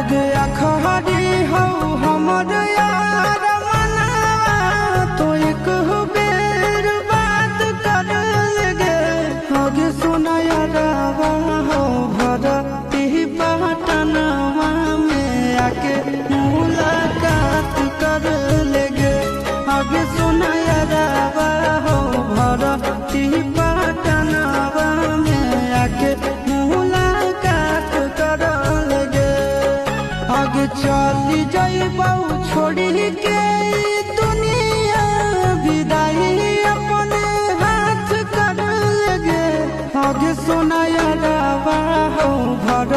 आगे अखड़ी हो हमर यार मना तो एक बेर बात कर लगे आगे सुना यार हो भरती पटनवा में आके मुलाकात कर लगे आगे सुना यार हो भरती पटनवा में आके मुलाकात कर लगे आगे चली जाइबा छोड़ी के दुनिया विदाई अपने हाथ कर लगे आगे सुना यार हो भर